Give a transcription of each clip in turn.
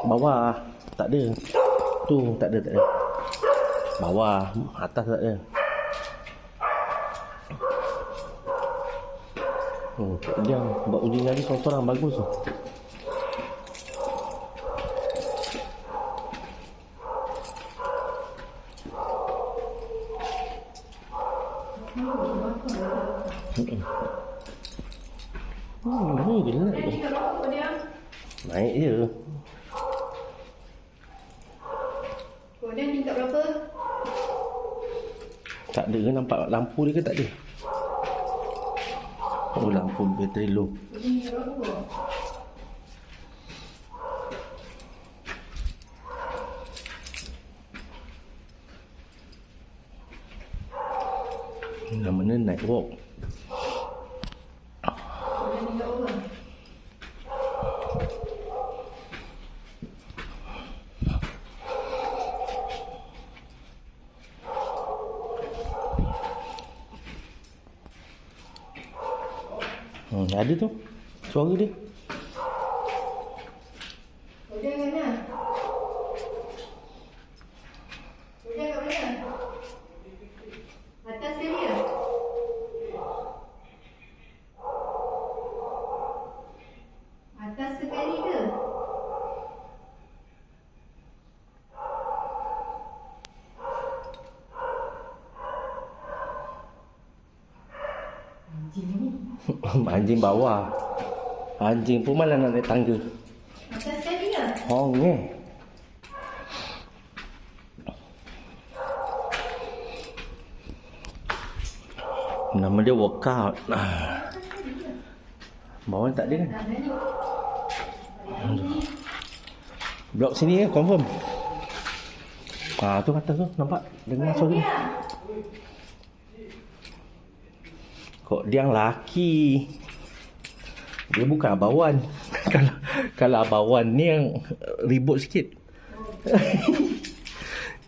Bawah tak ada. Tu tak ada. Bawah, atas tak ada. Dia buat uji nyali sorang-sorang bagus tu. Gelap tu. Naik je. Kemudian tingkat berapa? Tak ada ke nampak lampu dia ke tak ada? Oh, lampu bateri low. Mana night walk. Ada tu suara dia. Hujan kat mana? Hujan kat mana? Atas sekali ke? Atas sekali ke? Anjing bawah. Anjing pun malah nak naik tangga. Atas sekali ke? Nama dia workout. Bawah tak ada kan? Blok sini kan confirm. Tu atas tu nampak dengar suara dia. Kok dia laki. Dia bukan abawan. Kalau abawan ni yang ribut sikit.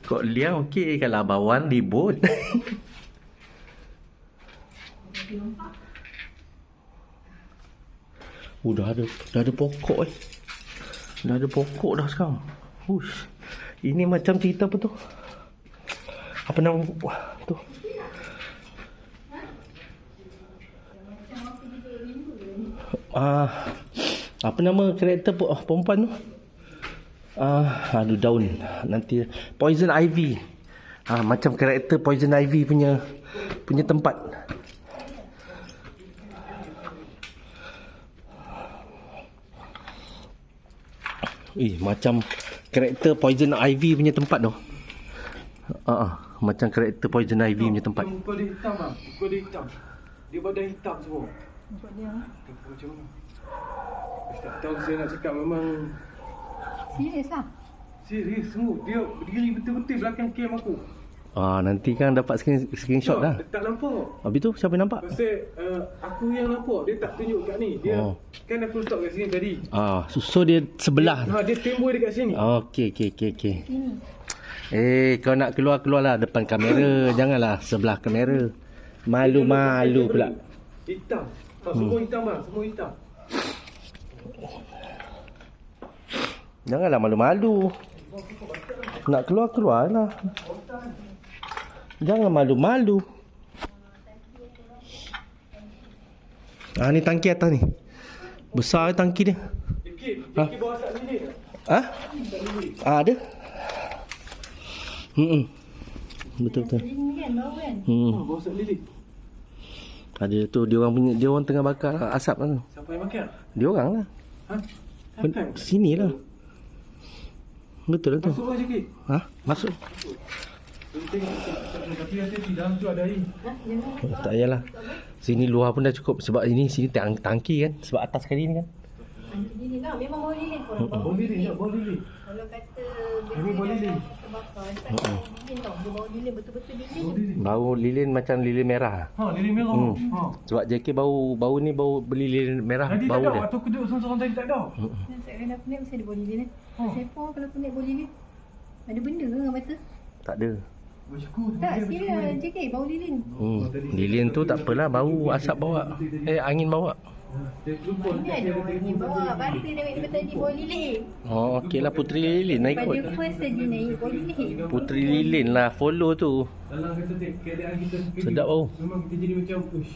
Kok liang okey, kalau abawan ribut. Dah ada pokok Dah ada pokok dah sekarang. Hush. Ini macam cerita apa tu? Apa nama tu? Apa nama karakter perempuan tu? Aduh, daun. Nanti Poison Ivy. Macam karakter Poison Ivy punya tempat. Macam karakter Poison Ivy punya tempat tu. Macam karakter Poison Ivy punya tempat. Muka dia hitam lah. Muka dia hitam. Dia badan hitam semua. Nampak dia lah. Macam mana? Tak tahu saya nak cakap memang Serius lah. serius semua. Dia berdiri betul-betul belakang kem aku. Nanti kan dapat screenshot dah. Tak nampak. Habis tu siapa yang nampak? Pasal aku yang nampak. Dia tak tunjuk kat ni. Dia kan aku letak kat sini tadi. So dia sebelah. Dia temboi dekat sini. Okey. Kau nak keluar lah depan kamera. Janganlah sebelah kamera. Malu-malu pula. Hitam. Semua hitam bang. Semua hitam. Janganlah malu-malu. Nak keluar lah. Jangan malu-malu. Ni tangki atas ni. Besar tangki dia. Dikit bawah asap lilin. Ada. Betul. Ini kan bau kan? Bawah asap lilin. Ada tu dia orang tengah bakar asap kan. Siapa yang makan? Dia orang lah. Sini lah. Betul lah tu. Masuk lah sikit. Masuk. Tapi nanti di dalam tu ada air. Tak payahlah. Sini luar pun dah cukup. Sebab sini tangki kan. Sebab atas sekali ni kan. Ini lah memang bau lilin. Bau lilin. Kalau kata Ini bau lilin. terbakar, tak lilin tau. Dia bau lilin, betul-betul lilin. Bau lilin macam lilin merah. Lilin merah. Sebab JK bau ni bau lilin merah. Tadi bau tak ada. dia. Waktu aku duduk seorang-seorang tadi tak ada. Saya kena pening mesti ada bau lilin. Sepah kalau pening bau lilin. Ada benda ke dengan mata? Tak ada. Tak, serius JK bau lilin. Lilin tu tak apalah, bau asap bawa. Angin bawa. Dia lupa Ini ada orang yang bawa bantu dia ambil tadi bawa lilin. Oh, okey lah Putri Lilin nak ikut. Pada first tadi naik bawa lilin. Putri Lilin lah follow tu. dalam kata keadaan kita sekarang Sedap ni, tau. memang kita jadi macam ush.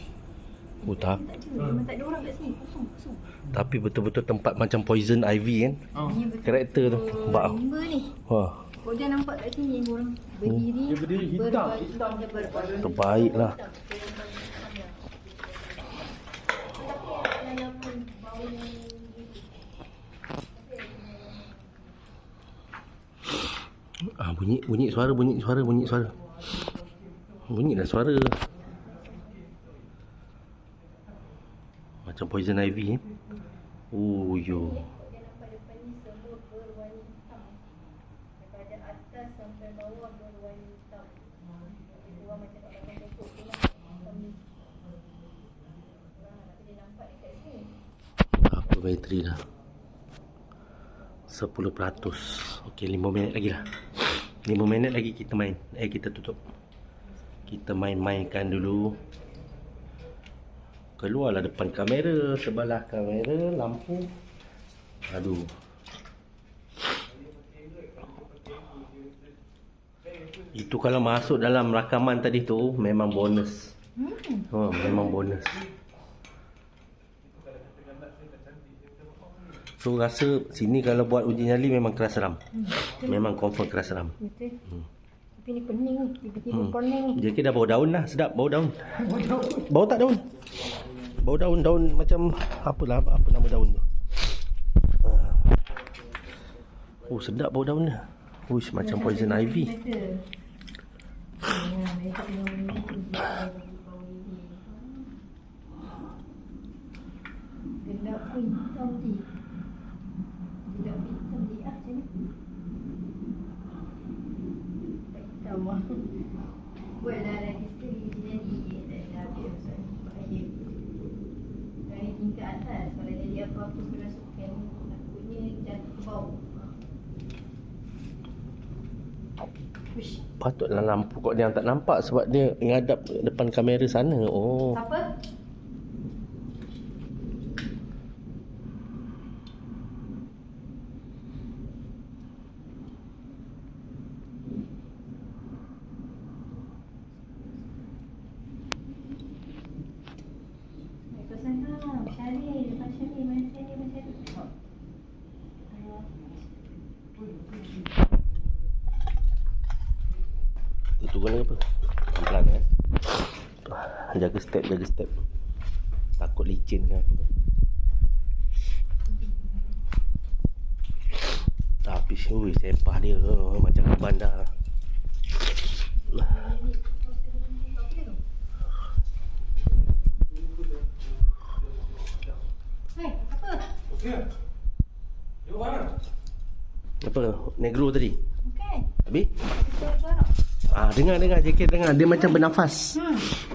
Oh tak. Tak ada, memang tak ada orang kat sini. Kosong. Tapi betul-betul tempat macam Poison Ivy kan. Ini betul. Karakter tu. Nampak. Rimba ni. Wah, Kau jangan nampak kat sini orang berdiri. Dia berdiri hitam. terbaik lah. Bunyi suara. Bunyi dah suara. Macam Poison Ivy Oh yo. Apa bateri dah? 10%. Okey, 5 minit lagi lah. 5 minit lagi kita main. Kita tutup. Kita main-mainkan dulu. Keluarlah depan kamera, sebelah kamera, lampu. Aduh. Itu kalau masuk dalam rakaman tadi tu memang bonus. Oh, memang bonus. So rasa sini kalau buat uji nyali memang keras seram. Memang confirm keras seram. Betul. Tapi ni pening ni. Tiba-tiba pening ni. Dia kira bau daun lah. Sedap bau daun. Bau tak daun? Bau daun macam apa nama daun tu? Oh sedap bau daun dia. Uish macam Poison Ivy. Gelap pun hitam ni. Gelap hitam ni macam ni. Hitam lah. Buatlah lagi sekali jadi dah habis bahaya. Dari tingkat atas kalau jadi apa-apa kerasukan takutnya jatuh bau. Uish. Patutlah lampu kok dia tak nampak sebab dia ngadap depan kamera sana. Oh. Apa? Tutup apa? Pelan-pelan Jaga step. Takut licin ke apa. Tapi sepah dia macam bandar. Hai, apa? Okey. Jom mana? Apa? Negro tadi? Bukan. Habis? Kita garap. Dengar JK dengar. Dia macam bernafas.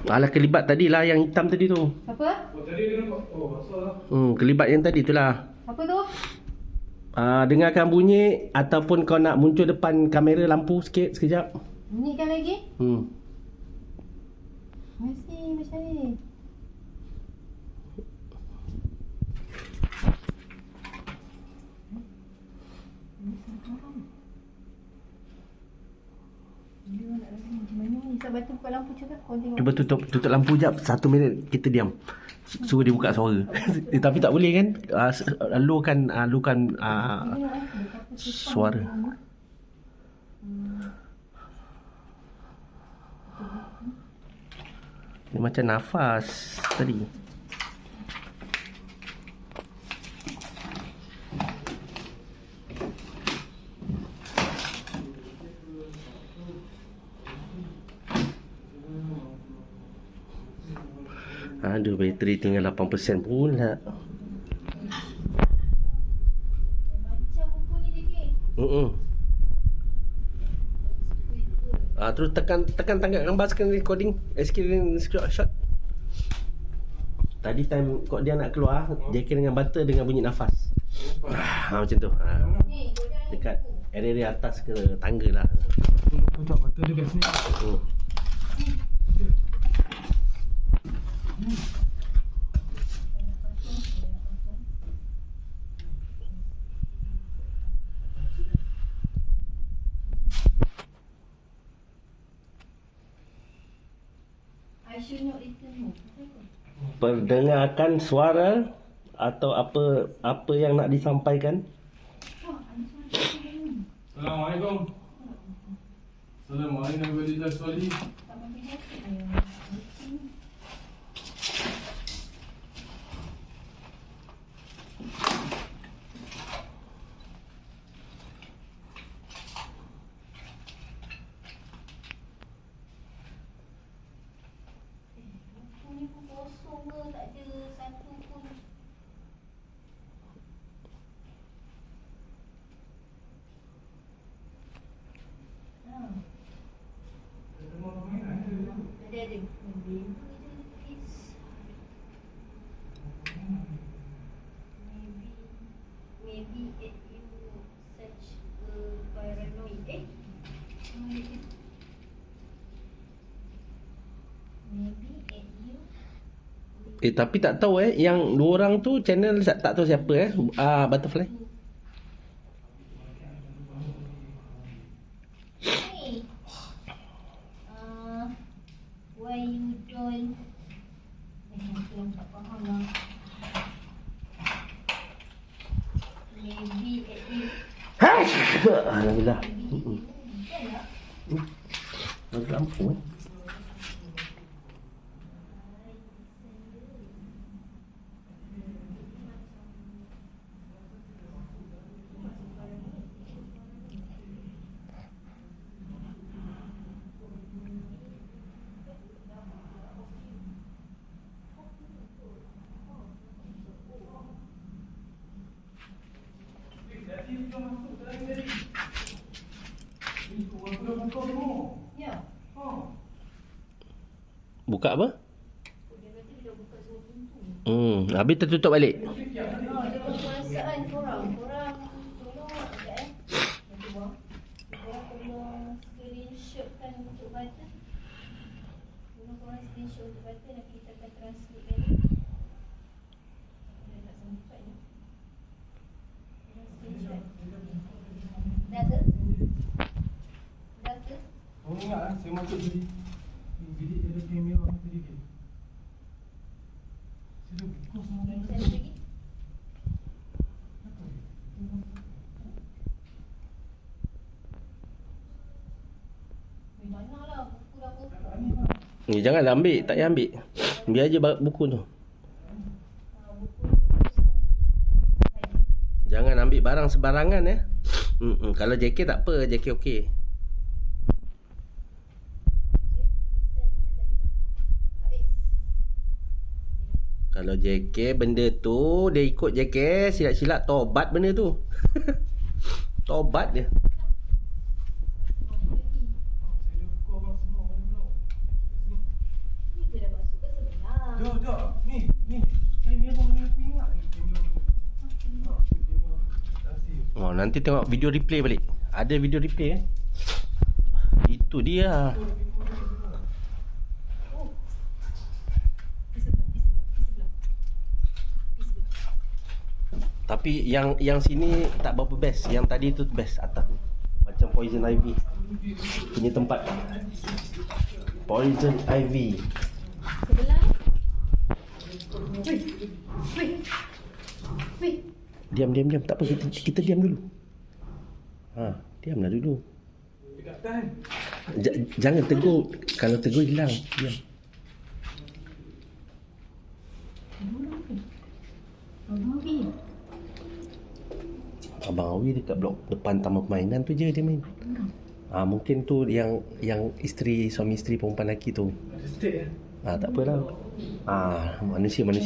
Alah kelibat tadi lah yang hitam tadi tu. Apa? Oh tadi dia nampak. Oh masalah. Kelibat yang tadi tu lah. Apa tu? Dengarkan bunyi ataupun kau nak muncul depan kamera lampu sikit sekejap. Bunyikan lagi? Masih macam ni. Bantu buka lampu cakap kau tengok. Cuba tutup lampu jap 1 minit kita diam. Suruh dia buka suara. Tapi tak boleh kan? Lukan suara. Dia macam nafas tadi. Aduh, bateri tinggal 8% pula. Macam buku ni dia. Terus tekan tangkap gambar screen recording, screen screenshot. Tadi time kok dia nak keluar, JK dengan butter dengan bunyi nafas. Macam tu. Dekat area atas ke tangga lah. Tunjuk mata dia kat sini. Syunyuk ditemu. Perdengarkan suara atau apa yang nak disampaikan. Assalamualaikum. Assalamualaikum warahmatullahi wabarakatuh. Buku ni pun kosong ke, tak ada satu pun. Ada. Maybe it you such a paranoid. Maybe it you. Tapi tak tahu yang dua orang tu channel tak tahu siapa Butterfly. Hey. Why you don't? Aku tak faham lah. Maybe it you. Alhamdulillah. Kan tak? Lagi lampu Ya. Buka apa? Dia kata dia dah buka semua pintu. Habis tertutup balik. Dia perasaan korang tolong sekejap Nanti buang. Korang tolong screenshotkan untuk button. Tolong korang screenshot untuk button, nanti kita akan translate kan. Dia tak sempat ni. Korang screenshot. Dah ke? Dah ke? Oh ingat saya masuk bilik. Bilik dia ada kamera tadi kan. Sudah buka semua dah. Saya lagi. Mana lah buku dah buka. Janganlah ambil, tak payah ambil. Biar je buku tu. Jangan ambil barang sebarangan Kalau JK tak apa, JK okey. Kalau JK benda tu dia ikut JK, silat-silat tobat benda tu. Tobat dia. Saya dah buka abang semua mana pula. Ni tu dah masuk ke sebelah. Dah. Ni. Kamera ni aku ingat ni kamera. Kamera. Rahsia. Nanti tengok video replay balik. Ada video replay Itu dia. Tapi yang sini tak berapa best. Yang tadi tu best atas tu. Macam Poison Ivy punya tempat. Poison Ivy. Sebelah. Wait. Diam. Tak apa, kita diam dulu. Diamlah dulu. Dekat tan. Jangan tegur. Kalau tegur hilang. Diam. Abang Awi dekat blok depan taman permainan tu je dia main. Mungkin tu yang suami isteri perempuan lelaki tu. Ada step Tak apalah. Manusia. Tak.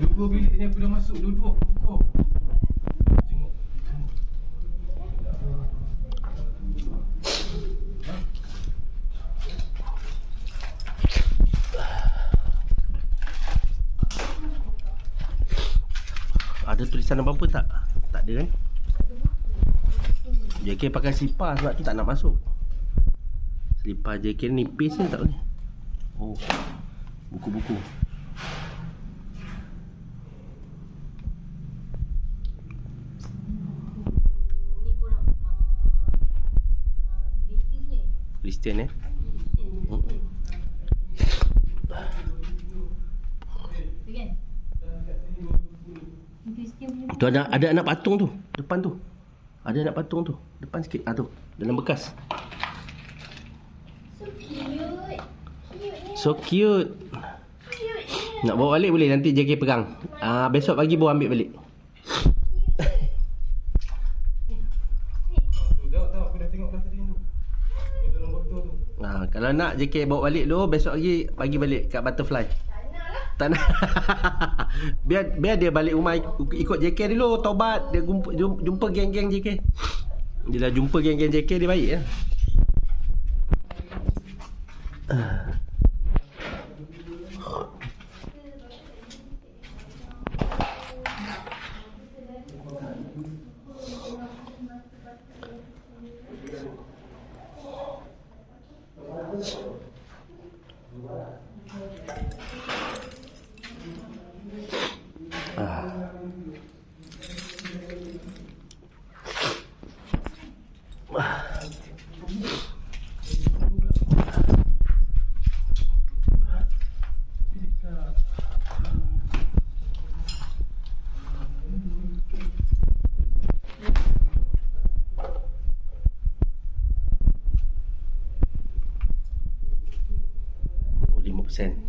Dua bilik ni aku dah masuk. Dua-dua aku buka. Tengok. Ada tulisan apa-apa tak? Tak ada kan? JK pakai slipar sebab tu tak nak masuk. Slipar JK nipis je tak boleh. Buku-buku. Kristian Tu kan? Kristian punya. Tu ada anak patung tu depan tu. Ada anak patung tu depan sikit. Tu dalam bekas. So cute. So cute. Nak bawa balik boleh, nanti JK pegang. Besok pagi bawa ambil balik. Tahu aku dah tengok dah tadi tu. Dia dalam botol tu. Kalau nak JK bawa balik dulu, besok pagi balik kat Butterfly. Tak nak. biar dia balik rumah ikut JK dulu, taubat, dia jumpa geng-geng JK. Dia dah jumpa geng-geng JK, dia baik ya.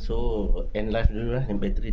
So end life dulu lah, yang bateri